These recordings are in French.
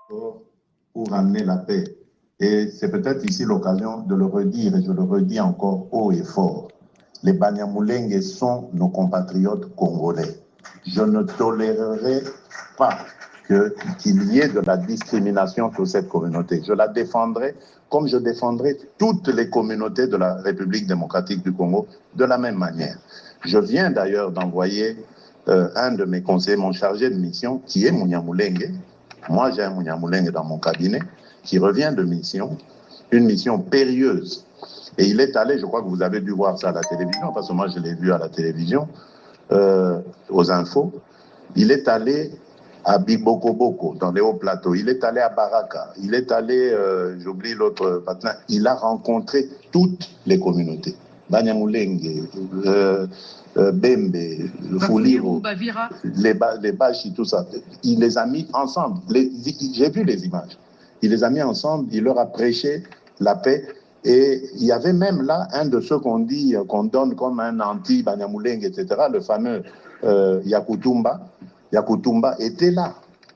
pour amener la paix. Et c'est peut-être ici l'occasion de le redire, et je le redis encore haut et fort. Les Banyamulenge sont nos compatriotes congolais. Je ne tolérerai pas qu'il y ait de la discrimination sur cette communauté. Je la défendrai comme je défendrai toutes les communautés de la République démocratique du Congo de la même manière. Je viens d'ailleurs d'envoyer un de mes conseillers, mon chargé de mission, qui est Munyamulenge. Moi, j'ai un Munyamulenge dans mon cabinet qui revient de mission, une mission périlleuse. Et il est allé, je crois que vous avez dû voir ça à la télévision, parce que moi, je l'ai vu à la télévision, aux infos. Il est allé à Bibokoboko, dans les hauts plateaux. Il est allé à Baraka. Il est allé, j'oublie l'autre patin. Il a rencontré toutes les communautés. Banyamulenge, Bembe, Fuliro, les Bashi, tout ça. Il les a mis ensemble. J'ai vu les images. Il les a mis ensemble, il leur a prêché la paix. Et il y avait même là un de ceux qu'on dit, qu'on donne comme un anti-Banyamulenge, etc., le fameux Yakutumba. Yakutumba était là.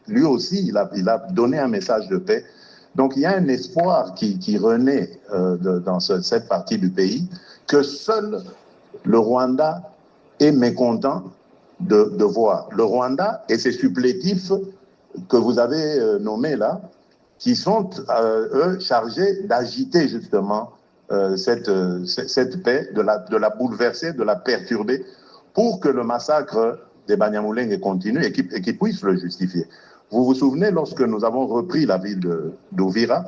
Lui aussi, il a donné un message de paix. Donc il y a un espoir qui renaît dans cette partie du pays, que seul le Rwanda est mécontent de voir. Le Rwanda et ses supplétifs que vous avez nommés là, qui sont, eux, chargés d'agiter justement cette paix, de la bouleverser, de la perturber, pour que le massacre des Banyamulenge continue et qui puisse le justifier. Vous vous souvenez, lorsque nous avons repris la ville d'Uvira,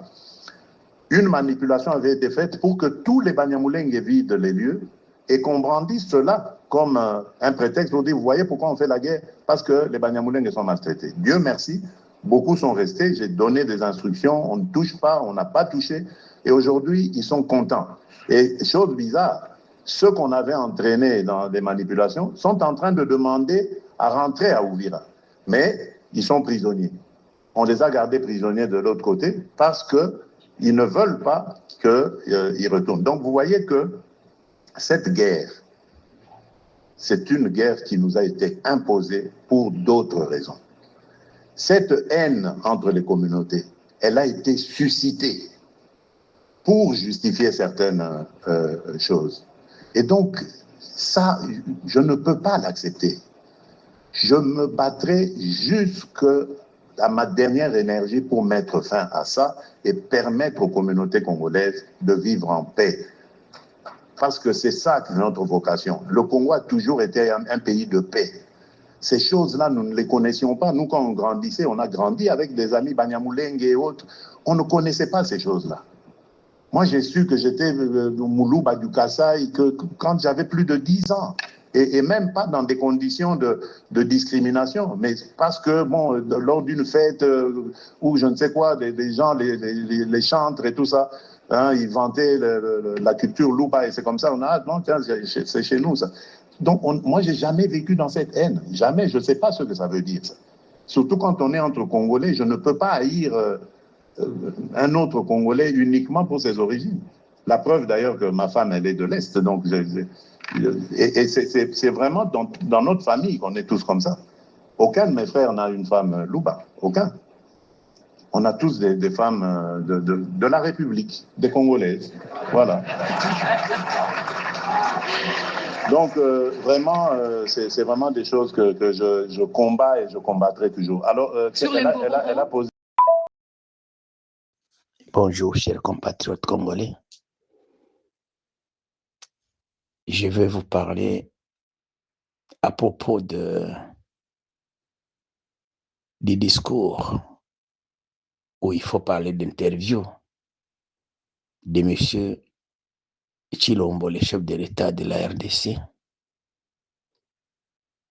une manipulation avait été faite pour que tous les Banyamulenge vident les lieux et qu'on brandisse cela comme un prétexte pour dire, vous voyez pourquoi on fait la guerre? Parce que les Banyamulenge sont maltraités. Dieu merci, beaucoup sont restés, j'ai donné des instructions, on ne touche pas, on n'a pas touché, et aujourd'hui, ils sont contents. Et chose bizarre, ceux qu'on avait entraînés dans des manipulations sont en train de demander à rentrer à Uvira. Mais ils sont prisonniers. On les a gardés prisonniers de l'autre côté parce qu'ils ne veulent pas qu'ils retournent. Donc vous voyez que cette guerre, c'est une guerre qui nous a été imposée pour d'autres raisons. Cette haine entre les communautés, elle a été suscitée pour justifier certaines choses. Et donc, ça, je ne peux pas l'accepter. Je me battrai jusqu'à ma dernière énergie pour mettre fin à ça et permettre aux communautés congolaises de vivre en paix. Parce que c'est ça qui est notre vocation. Le Congo a toujours été un pays de paix. Ces choses-là, nous ne les connaissions pas. Nous, quand on grandissait, on a grandi avec des amis Banyamulenge et autres. On ne connaissait pas ces choses-là. Moi, j'ai su que j'étais Moulouba du Kassai quand j'avais plus de 10 ans. Et même pas dans des conditions de discrimination, mais parce que, bon, lors d'une fête où je ne sais quoi, des gens, les chantres et tout ça, hein, ils vantaient la culture Louba, et c'est comme ça, on a, non, tiens, c'est chez nous, ça. Donc, moi, j'ai jamais vécu dans cette haine, jamais, je ne sais pas ce que ça veut dire, ça. Surtout quand on est entre Congolais, je ne peux pas haïr un autre Congolais uniquement pour ses origines. La preuve d'ailleurs que ma femme, elle est de l'Est, donc et c'est vraiment dans notre famille qu'on est tous comme ça. Aucun de mes frères n'a une femme Louba, aucun. On a tous des femmes de la République, des Congolaises, voilà. Donc vraiment, c'est vraiment des choses que je combats et je combattrai toujours. Alors, elle a posé... Bonjour, chers compatriotes congolais. Je vais vous parler à propos du discours où il faut parler d'interview de M. Tshilombo, le chef de l'État de la RDC,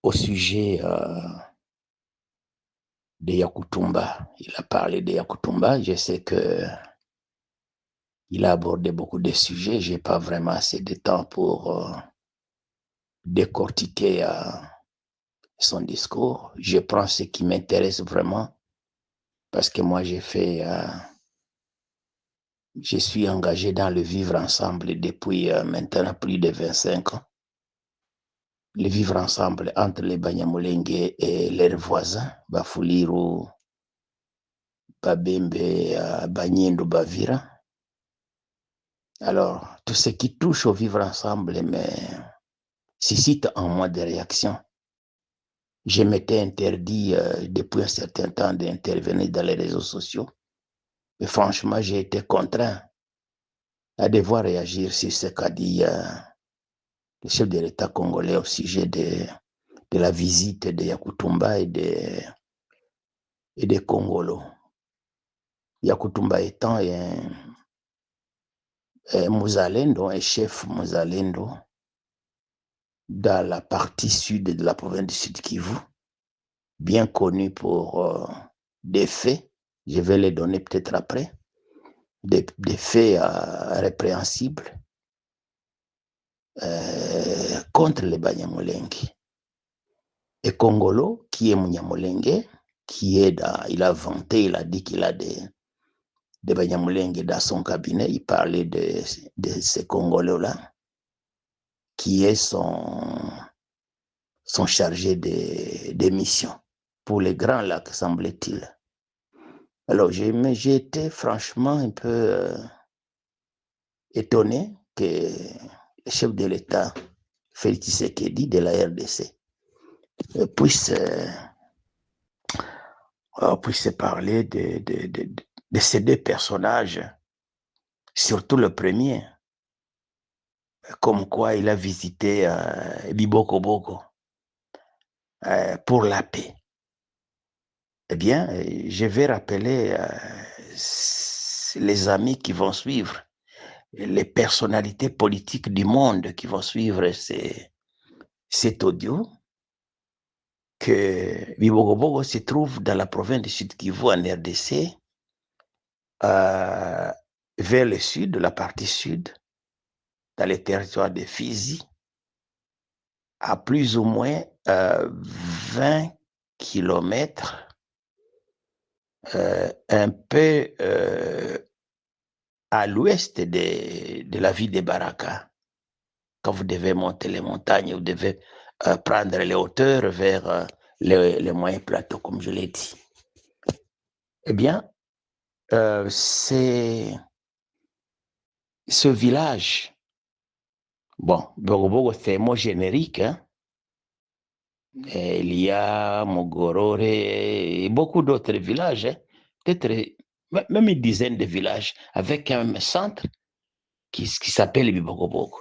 au sujet de Yakutumba. Il a parlé de Yakutumba. Je sais qu'il a abordé beaucoup de sujets. Je n'ai pas vraiment assez de temps pour décortiquer son discours. Je prends ce qui m'intéresse vraiment parce que moi, je suis engagé dans le vivre ensemble depuis maintenant plus de 25 ans. Le vivre ensemble entre les Banyamulenge et leurs voisins, Bafouliru, Babembe, Banyendo, Bavira. Alors, tout ce qui touche au vivre ensemble suscite en moi des réactions. Je m'étais interdit depuis un certain temps d'intervenir dans les réseaux sociaux. Mais franchement, j'ai été contraint à devoir réagir sur ce qu'a dit le chef de l'État congolais au sujet de la visite de Yakutumba et de Congolo. Yakutumba étant un Mouzalendo, un chef Mouzalendo dans la partie sud de la province du Sud Kivu, bien connu pour des faits, je vais les donner peut-être après, des faits répréhensibles contre les Banyamulenge. Et Congolo, qui est Munyamulenge, il a vanté, il a dit qu'il a des Banyamulenge dans son cabinet, il parlait de ces Congolais-là, qui est son chargé des missions pour les Grands Lacs, semble-t-il. Alors, j'ai été franchement un peu étonné que le chef de l'État, Félix Tshisekedi de la RDC, puisse parler de ces deux personnages, surtout le premier, comme quoi il a visité Biboko Boko pour la paix. Eh bien, je vais rappeler les amis qui vont suivre, les personnalités politiques du monde qui vont suivre cet audio, que Biboko Boko se trouve dans la province du Sud Kivu en RDC, vers le sud, la partie sud, dans les territoires de Fizi, à plus ou moins 20 kilomètres, un peu à l'ouest de la ville de Baraka. Quand vous devez monter les montagnes, vous devez prendre les hauteurs vers les moyens plateaux, comme je l'ai dit. Eh bien, c'est ce village. Bon, Bogobogo, c'est un mot générique. Hein? Il y a Mogorore et beaucoup d'autres villages. Hein? Peut-être même une dizaine de villages avec un centre qui s'appelle Bibogobogo.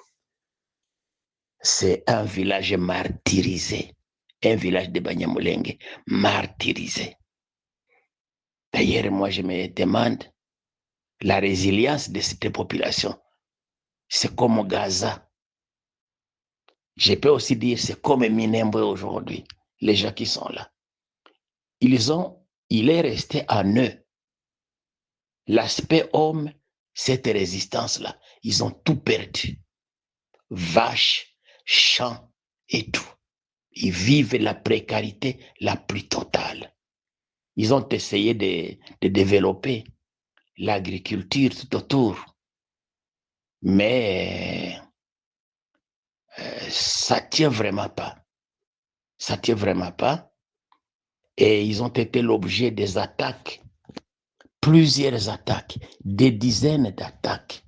C'est un village martyrisé. Un village de Banyamulenge martyrisé. D'ailleurs, moi, je me demande la résilience de cette population. C'est comme Gaza. Je peux aussi dire c'est comme Minembwe aujourd'hui, les gens qui sont là. Il est resté en eux l'aspect homme, cette résistance-là. Ils ont tout perdu. Vaches, champs et tout. Ils vivent la précarité la plus totale. Ils ont essayé de développer l'agriculture tout autour. Mais ça ne tient vraiment pas. Ça ne tient vraiment pas. Et ils ont été l'objet des attaques, plusieurs attaques, des dizaines d'attaques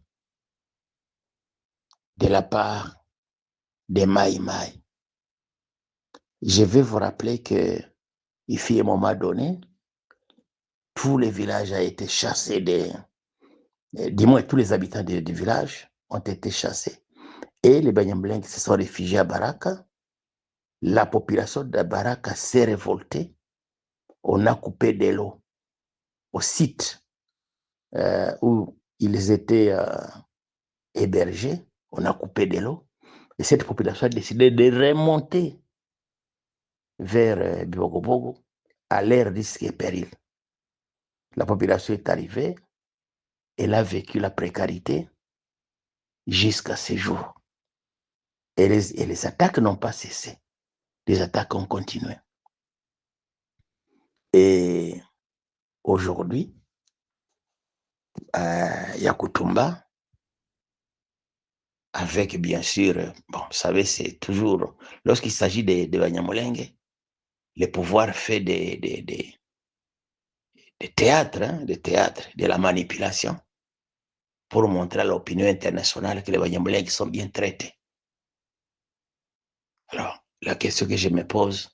de la part des Maï-Maï. Je vais vous rappeler qu'il fut un moment donné, tout le village a été chassé, du moins tous les habitants du village ont été chassés. Et les Banyamulenge se sont réfugiés à Baraka. La population de Baraka s'est révoltée. On a coupé de l'eau au site où ils étaient hébergés. On a coupé de l'eau. Et cette population a décidé de remonter vers Bibogobogo à leur risque et péril. La population est arrivée. Elle a vécu la précarité jusqu'à ce jour. Et les attaques n'ont pas cessé. Les attaques ont continué. Et aujourd'hui, Yakutumba, avec bien sûr, bon, vous savez, c'est toujours, lorsqu'il s'agit de Banyamulenge, le pouvoir fait des de la manipulation pour montrer à l'opinion internationale que les Banyamulenge sont bien traités. Alors, la question que je me pose,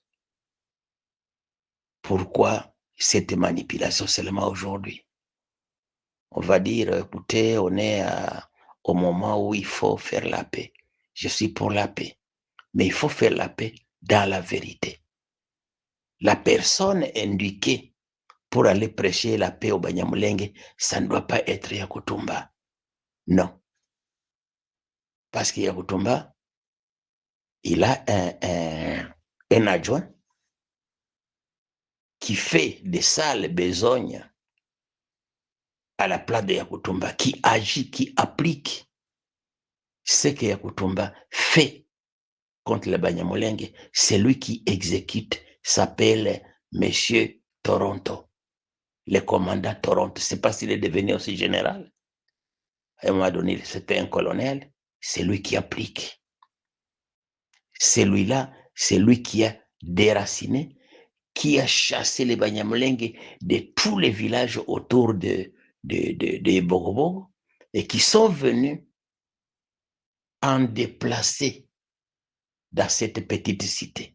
pourquoi cette manipulation seulement aujourd'hui? On va dire, écoutez, on est au moment où il faut faire la paix. Je suis pour la paix, mais il faut faire la paix dans la vérité. La personne indiquée pour aller prêcher la paix au Banyamulenge, ça ne doit pas être Yakutumba. Non. Parce que Yakutumba, il a un adjoint qui fait des sales besognes à la place de Yakutumba, qui agit, qui applique ce que Yakutumba fait contre le Banyamulenge. C'est lui qui exécute, s'appelle Monsieur Toronto, le commandant Toronto. Je ne sais pas s'il est devenu aussi général. À un moment donné, c'était un colonel. C'est lui qui applique. Celui-là, c'est lui qui a déraciné, qui a chassé les Banyamulenge de tous les villages autour de Bogobogo et qui sont venus en déplacer dans cette petite cité.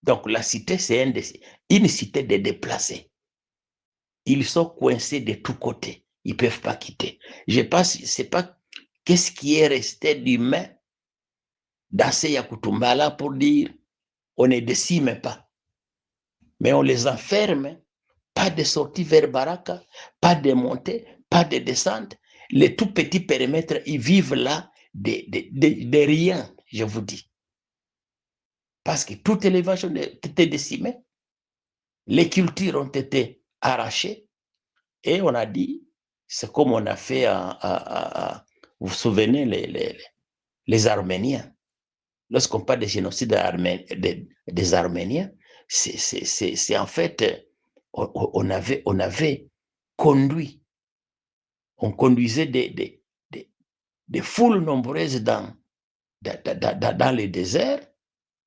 Donc la cité, c'est une cité de déplacés. Ils sont coincés de tous côtés. Ils ne peuvent pas quitter. Je pense, c'est pas qu'est-ce qui est resté d'humain dans ces Yakutumba-là pour dire on ne décime pas. Mais on les enferme. Pas de sortie vers Baraka, pas de montée, pas de descente. Les tout petits périmètres, ils vivent là de rien, je vous dis. Parce que toute l'élevage a été décimée, les cultures ont été arrachées, et on a dit, c'est comme on a fait, vous vous souvenez, les Arméniens. Lorsqu'on parle de génocide des Arméniens, c'est en fait, on avait conduit, on conduisait des foules nombreuses dans le désert,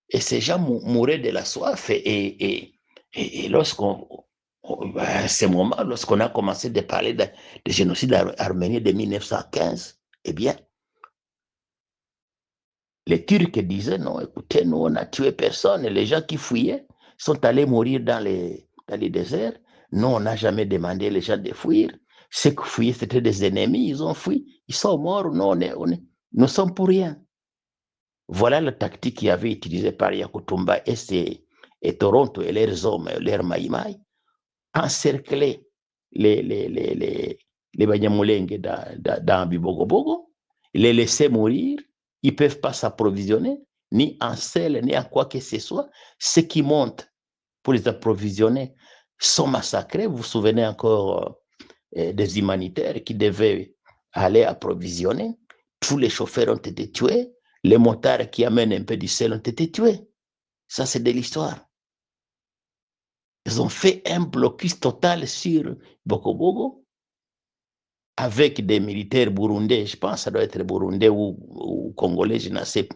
et ces gens mouraient de la soif. Et à ce moment, lorsqu'on a commencé de parler de génocide arménien de 1915, eh bien, les Turcs disaient non, écoutez, nous, on n'a tué personne. Et les gens qui fuyaient sont allés mourir dans les déserts. Nous, on n'a jamais demandé les gens de fuir. Ceux qui fuyaient, c'était des ennemis, ils ont fui, ils sont morts. Nous sommes pour rien. Voilà la tactique qui avait utilisée par Yakutumba et Toronto et leurs hommes, leurs maïmaï, encercler les Banyamulenge dans Bibogobogo, les laisser mourir. Ils ne peuvent pas s'approvisionner, ni en sel, ni en quoi que ce soit. Ceux qui montent pour les approvisionner sont massacrés. Vous vous souvenez encore des humanitaires qui devaient aller approvisionner. Tous les chauffeurs ont été tués. Les motards qui amènent un peu du sel ont été tués. Ça, c'est de l'histoire. Ils ont fait un blocus total sur Bokobogo avec des militaires burundais. Je pense que ça doit être burundais ou congolais, je n'en sais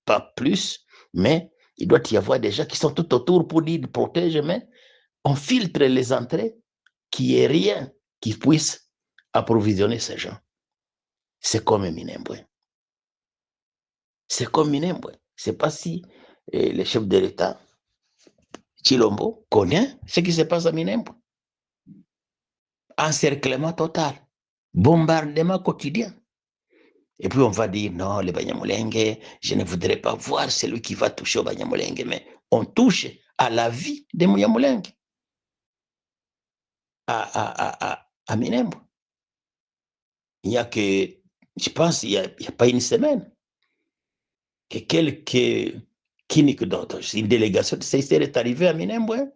pas plus. Mais il doit y avoir des gens qui sont tout autour pour dire protège, mais on filtre les entrées, qu'il n'y ait rien qui puisse approvisionner ces gens. C'est comme Minembwe. C'est comme Minembwe. Je ne sais pas si le chef de l'État, Chilombo, connaît ce qui se passe à Minembwe. Encerclement total, bombardement quotidien. Et puis on va dire, non, les Banyamulenge, je ne voudrais pas voir celui qui va toucher au Banyamulenge, mais on touche à la vie des Banyamulenge, à Minembwe. Il n'y a que, je pense, il n'y a pas une semaine, que quelques cliniques d'autres, une délégation de CICR est arrivée à Minembwe,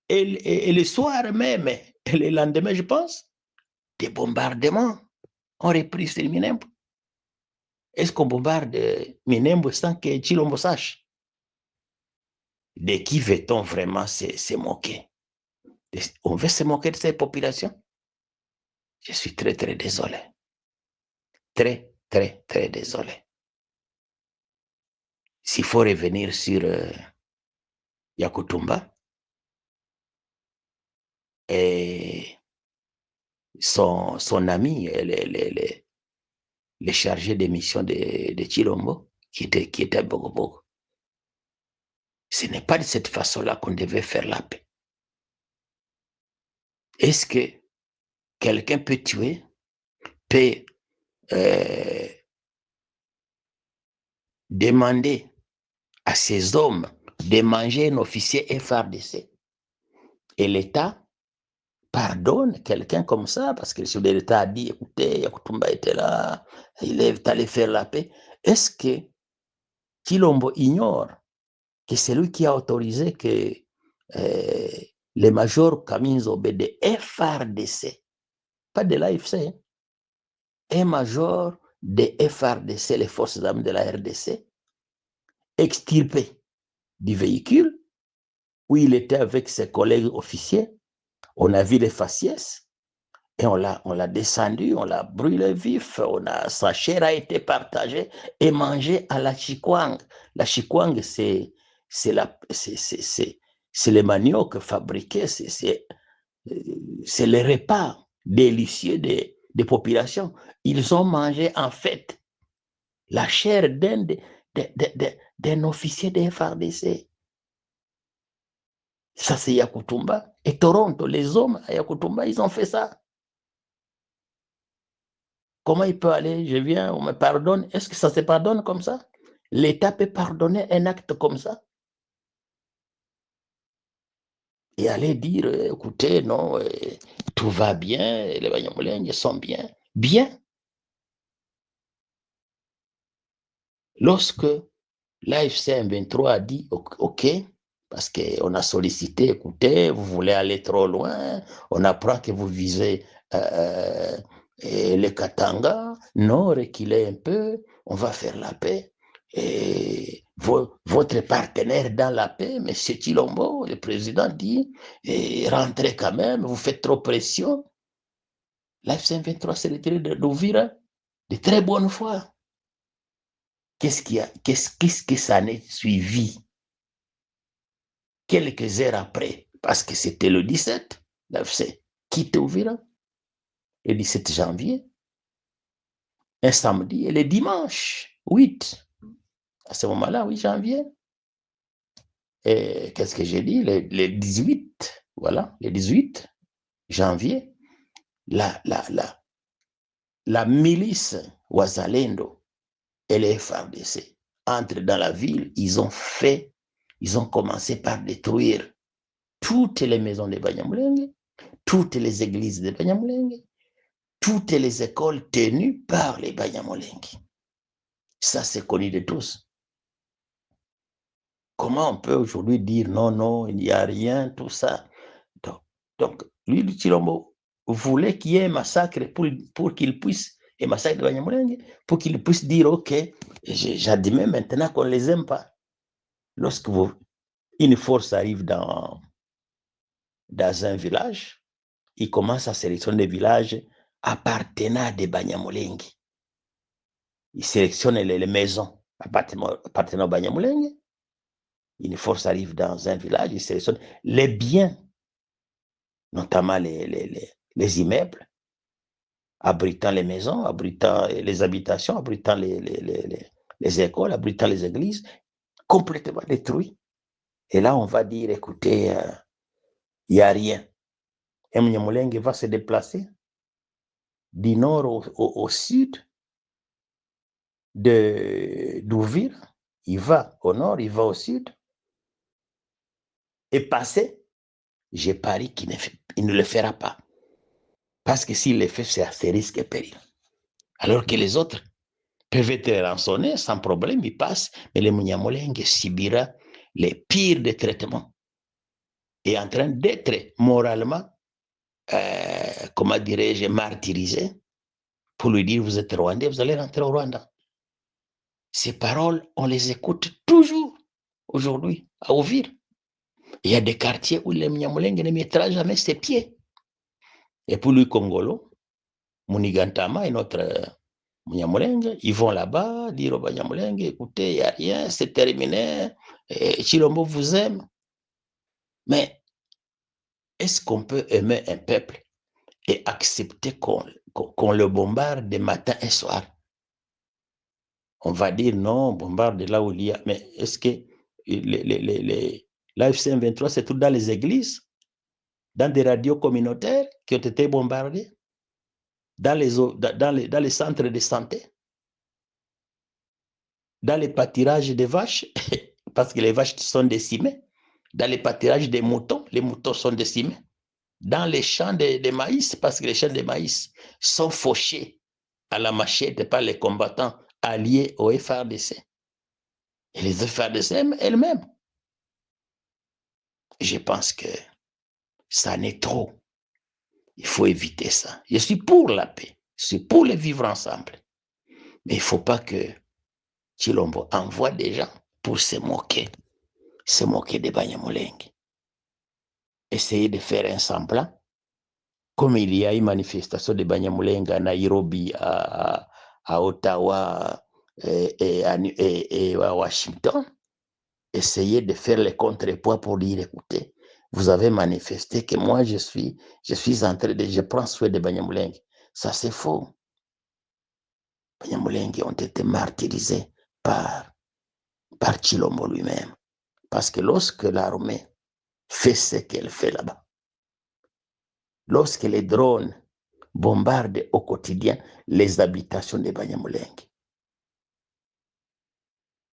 et le soir même, et le lendemain, je pense, des bombardements ont repris sur Minembwe. Est-ce qu'on bombarde Minembwe sans que Chilombo sache? De qui veut-on vraiment se moquer? On veut se moquer de cette population? Je suis très, très désolé. Très, très, très désolé. S'il faut revenir sur Yakutumba, et son ami, le chargé de mission de Chilombo, qui était à Bogobogo. Ce n'est pas de cette façon-là qu'on devait faire la paix. Est-ce que quelqu'un peut tuer, peut demander à ces hommes de manger un officier FARDC et l'État pardonne quelqu'un comme ça parce que le chef de l'État a dit, écoutez, Yakutumba était là, il est allé faire la paix. Est-ce que Chilombo ignore que c'est lui qui a autorisé que le major Camille Zobé de FARDC, pas de l'AFC, un major de FARDC, les forces armées de la RDC, extirpé du véhicule où il était avec ses collègues officiers. On a vu les faciès et on l'a descendu, on l'a brûlé vif, sa chair a été partagée et mangée à la chikwang. La chikwang, c'est le manioc fabriqué, c'est les repas délicieux des populations. Ils ont mangé en fait la chair d'un officier de FARDC. Ça, c'est Yakutumba. Et Toronto, les hommes à Yakutumba, ils ont fait ça. Comment il peut aller, je viens, on me pardonne? Est-ce que ça se pardonne comme ça? L'État peut pardonner un acte comme ça? Et aller dire, écoutez, non, tout va bien, les Banyamulenge sont bien. Bien. Lorsque l'AFC M23 a dit, OK, parce qu'on a sollicité, écoutez, vous voulez aller trop loin, on apprend que vous visez les Katanga, non, reculez un peu, on va faire la paix. Et votre partenaire dans la paix, M. Chilombo, le président dit, rentrez quand même, vous faites trop pression. L'AFC M23 s'est retiré d'Ouvira de très bonne foi. Qu'est-ce que ça n'est suivi quelques heures après, parce que c'était le 17, l'AFC quitte Ouvira, le 17 janvier, un samedi, et le dimanche 8, à ce moment-là, 8 janvier, et qu'est-ce que j'ai dit, le 18, voilà, le 18 janvier, la milice Wazalendo et les FARDC entrent dans la ville, ils ont commencé par détruire toutes les maisons de Banyamulenge, toutes les églises de Banyamulenge, toutes les écoles tenues par les Banyamulenge. Ça, c'est connu de tous. Comment on peut aujourd'hui dire non, non, il n'y a rien, tout ça? Donc lui, Chilombo, voulait qu'il y ait un massacre pour qu'il puisse, un massacre de Banyamulenge, pour qu'il puisse dire, OK, j'admets maintenant qu'on ne les aime pas. Lorsque une force arrive dans un village, il commence à sélectionner des villages appartenant à des Banyamulenge. Il sélectionne les maisons appartenant aux Banyamulenge. Une force arrive dans un village, il sélectionne les biens, notamment les immeubles, abritant les maisons, abritant les habitations, abritant les écoles, abritant les églises, complètement détruits. Et là, on va dire, écoutez, il n'y a rien. Un Banyamulenge va se déplacer du nord au sud d'Ouvira. Il va au nord, il va au sud. Et passer, je parie qu'il ne le fera pas. Parce que s'il le fait, c'est à ses risques et périls. Alors que les autres peuvent être rançonnés sans problème, ils passent, mais le Banyamulenge subira les pires des traitements. Et en train d'être moralement, comment dirais-je, martyrisé pour lui dire, vous êtes Rwandais, vous allez rentrer au Rwanda. Ces paroles, on les écoute toujours aujourd'hui à Ouvir. Il y a des quartiers où les Banyamulenge ne mettra jamais ses pieds. Et pour lui, Congolo, Munigantama et notre Banyamulenge, ils vont là-bas, dire au Banyamulenge, écoutez, il n'y a rien, c'est terminé, Chilombo vous aime. Mais est-ce qu'on peut aimer un peuple et accepter qu'on le bombarde de matin et soir? On va dire non, on bombarde là où il y a. Mais est-ce que l'AFC M23, c'est tout dans les églises, dans des radios communautaires qui ont été bombardées, dans les centres de santé, dans les pâturages des vaches, parce que les vaches sont décimées, dans les pâturages des moutons, les moutons sont décimés, dans les champs de maïs, parce que les champs de maïs sont fauchés à la machette par les combattants alliés au FARDC. Et les FARDC elles-mêmes. Je pense que ça n'est trop. Il faut éviter ça. Je suis pour la paix. Je suis pour le vivre ensemble. Mais il ne faut pas que Tshilombo envoie des gens pour se moquer des Banyamulenge. Essayer de faire un semblant, comme il y a une manifestation de Banyamulenge à Nairobi, à Ottawa et à Washington. Essayer de faire les contrepoids pour dire, écoutez, vous avez manifesté que moi, je suis en train de, je prends soin de Banyamulenge. Ça, c'est faux. Banyamulenge ont été martyrisés par Tshilombo lui-même. Parce que lorsque l'armée fait ce qu'elle fait là-bas, lorsque les drones bombardent au quotidien les habitations de Banyamulenge,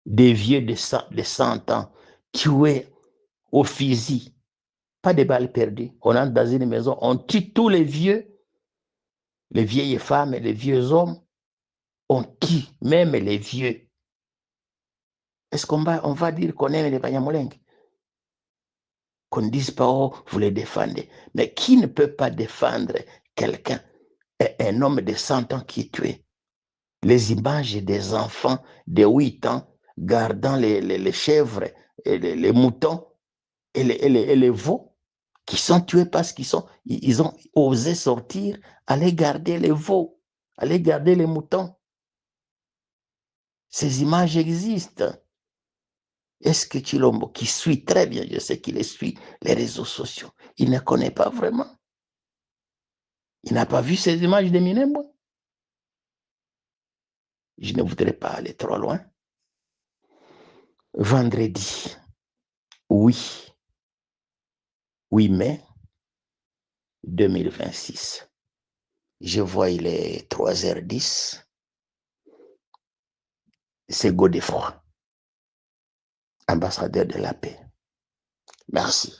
des vieux de 100 ans tués au fusil, pas de balles perdues. On entre dans une maison, on tue tous les vieux, les vieilles femmes et les vieux hommes, on tue même les vieux. Est-ce qu'on va dire qu'on aime les Banyamulenge? Qu'on ne dise pas, oh, vous les défendez. Mais qui ne peut pas défendre quelqu'un, un homme de 100 ans qui est tué? Les images des enfants de 8 ans gardant les chèvres, et les moutons et les veaux qui sont tués parce ils ont osé sortir, aller garder les veaux, aller garder les moutons. Ces images existent. Est-ce que Tshilombo, qui suit très bien, je sais qu'il suit les réseaux sociaux, il ne connaît pas vraiment? Il n'a pas vu ces images de Minembwe? Je ne voudrais pas aller trop loin. Vendredi, 8 mai 2026. Je vois, il est 3h10. C'est Godefroy, ambassadeur de la paix. Merci.